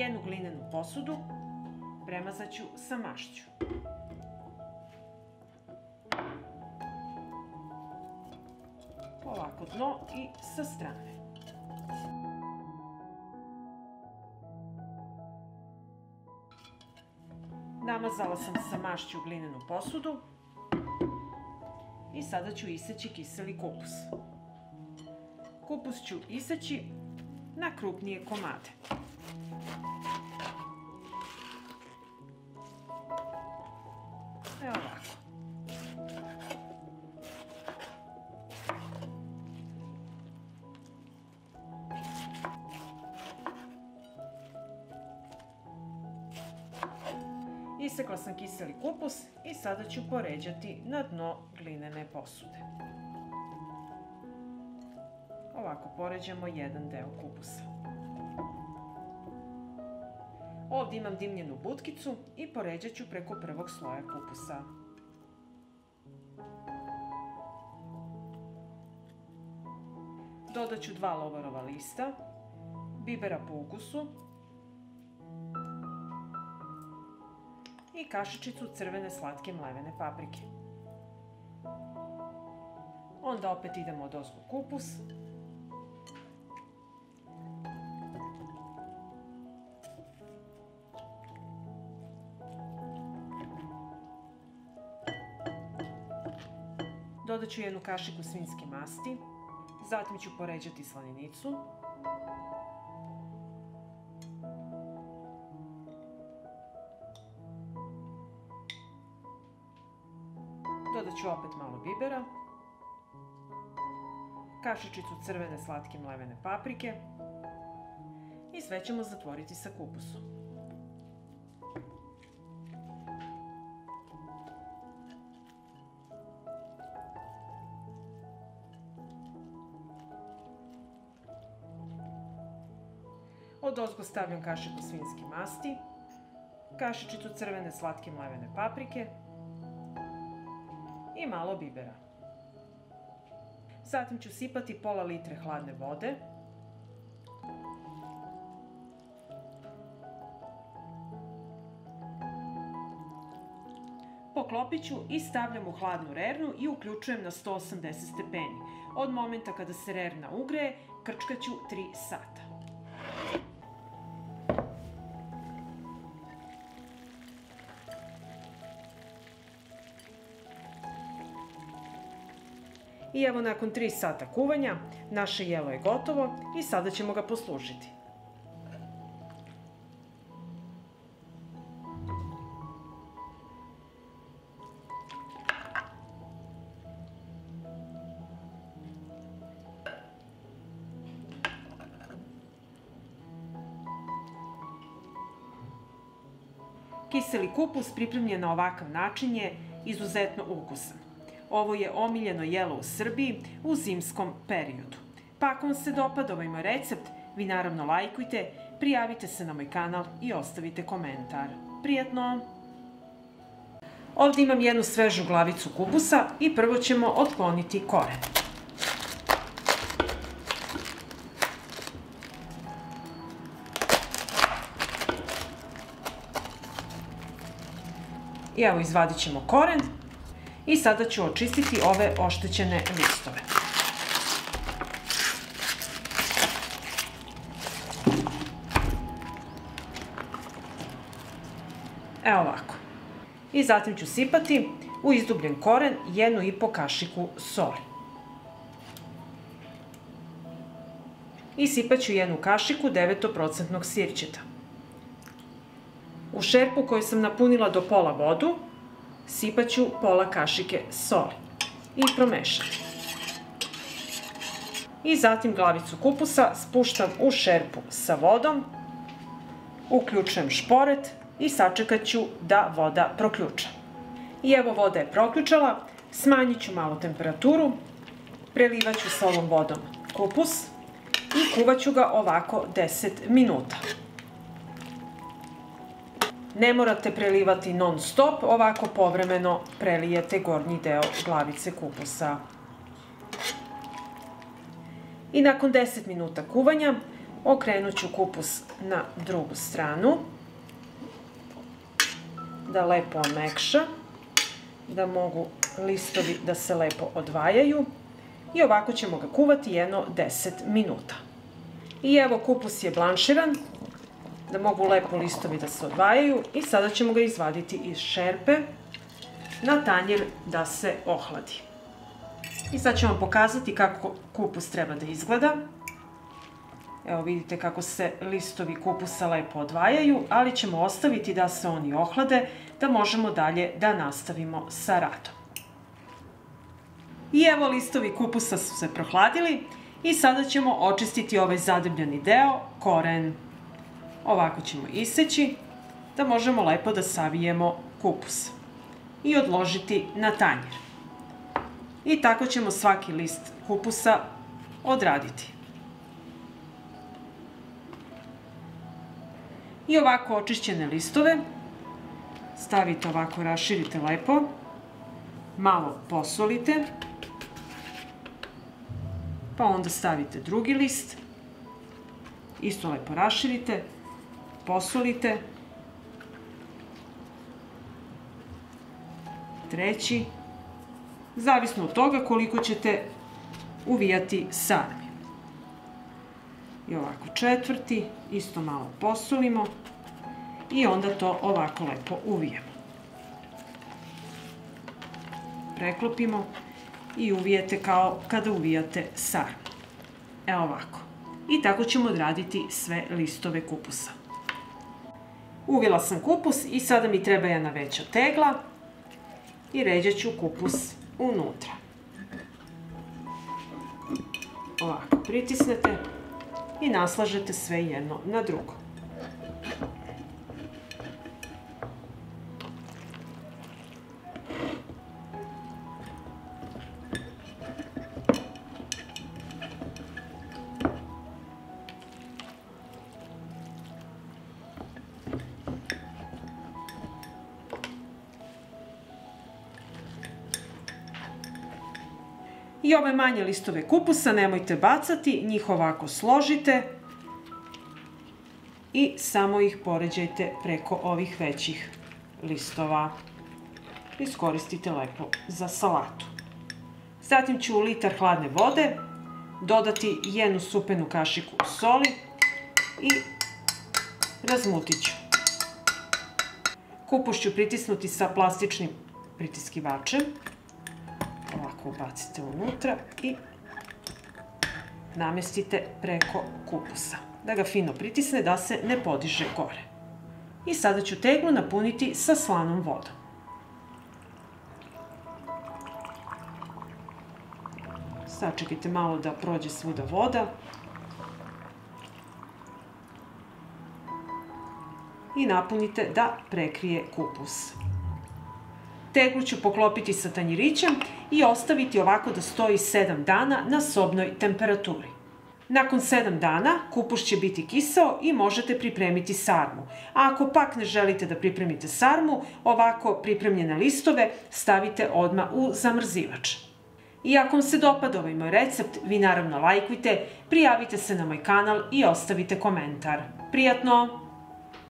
Jednu glinenu posudu premazat ću sa mašću. Ovako dno i sa strane. Namazala sam sa mašću glinenu posudu i sada ću iseći kiseli kupus. Kupus ću iseći na krupnije komade. Evo ovako. Isekla sam kiseli kupus i sada ću poređati na dno glinene posude. Ovako poređamo jedan deo kupusa. Ovdje imam dimljenu butkicu i poređat ću preko prvog sloja kupusa. Dodat ću 2 lovorova lista, bibera po ukusu i kašičicu crvene slatke mlevene paprike. Onda opet idemo odozgo kupus. Dodat ću jednu kašiku svinjske masti, zatim ću poređati slaninicu. Dodat ću opet malo bibera, kašičicu crvene slatke mlevene paprike i sve ćemo zatvoriti sa kupusom. Odozgo stavljam kašiku svinjske masti, kašičicu crvene slatke mlevene paprike i malo bibera. Zatim ću sipati pola litre hladne vode. Poklopit ću i stavljam u hladnu rernu i uključujem na 180 stepeni. Od momenta kada se rerna ugreje, krčkat ću 3 sata. I evo nakon 3 sata kuvanja, naše jelo je gotovo i sada ćemo ga poslužiti. Kiseli kupus pripremljen na ovakav način je izuzetno ukusan. Ovo je omiljeno jelo u Srbiji u zimskom periodu. Pa ako vam se dopada ovaj moj recept, vi naravno lajkujte, prijavite se na moj kanal i ostavite komentar. Prijatno! Ovdje imam jednu svežu glavicu kupusa i prvo ćemo otkloniti koren. I evo izvadit ćemo koren. I sada ću očistiti ove oštećene listove. Evo ovako. I zatim ću sipati u izdubljen koren 1,5 kašiku soli. I sipat ću 1 kašiku 9% sirćeta. U šerpu koju sam napunila do pola vodu, sipat ću pola kašike soli i promešati. I zatim glavicu kupusa spuštam u šerpu sa vodom, uključujem šporet i sačekat ću da voda proključa. I evo voda je proključala, smanjit ću malo temperaturu, prelivat ću sa ovom vodom kupus i kuvat ću ga ovako 10 minuta. Ne morate prelivati non stop, ovako povremeno prelijete gornji deo glavice kupusa. I nakon 10 minuta kuvanja Okrenut ću kupus na drugu stranu, da lepo omekša, da mogu listovi da se lepo odvajaju i ovako ćemo ga kuvati jedno 10 minuta. I evo kupus je blanširan, da mogu lepo listovi da se odvajaju i sada ćemo ga izvaditi iz šerpe na tanjir da se ohladi. I sad ću vam pokazati kako kupus treba da izgleda. Evo vidite kako se listovi kupusa lepo odvajaju, ali ćemo ostaviti da se oni ohlade, da možemo dalje da nastavimo sa radom. I evo listovi kupusa su se prohladili i sada ćemo očistiti ovaj zadrbljeni deo, koren. Ovako ćemo iseći da možemo lepo da savijemo kupus i odložiti na tanjir. I tako ćemo svaki list kupusa odraditi. I ovako očišćene listove stavite ovako, raširite lepo, malo posolite, pa onda stavite drugi list, isto lepo raširite, posolite, treći, zavisno od toga koliko ćete uvijati sarmi. I ovako četvrti, isto malo posolimo i onda to ovako lepo uvijemo. Preklopimo i uvijete kao kada uvijate sarmu. Evo ovako. I tako ćemo odraditi sve listove kupusa. Uvila sam kupus i sada mi treba jedna veća tegla i ređat ću kupus unutra. Ovako pritisnete i naslažete sve jedno na drugo. I ove manje listove kupusa nemojte bacati, njih ovako složite i samo ih poređajte preko ovih većih listova. Iskoristite lepo za salatu. Zatim ću u litar hladne vode dodati jednu supenu kašiku soli i razmutit ću. Kupus ću pritisnuti sa plastičnim pritiskivačem. Ovako ubacite unutra i namestite preko kupusa. Da ga fino pritisne, da se ne podiže gore. I sada ću teglu napuniti sa slanom vodom. Sačekajte malo da prođe svuda voda. I napunite da prekrije kupus. Teglu ću poklopiti sa tanjirićem i ostaviti ovako da stoji 7 dana na sobnoj temperaturi. Nakon 7 dana kupus će biti kiseo i možete pripremiti sarmu. A ako pak ne želite da pripremite sarmu, ovako pripremljene listove stavite odmah u zamrzivač. I ako vam se dopada ovaj moj recept, vi naravno lajkujte, prijavite se na moj kanal i ostavite komentar. Prijatno!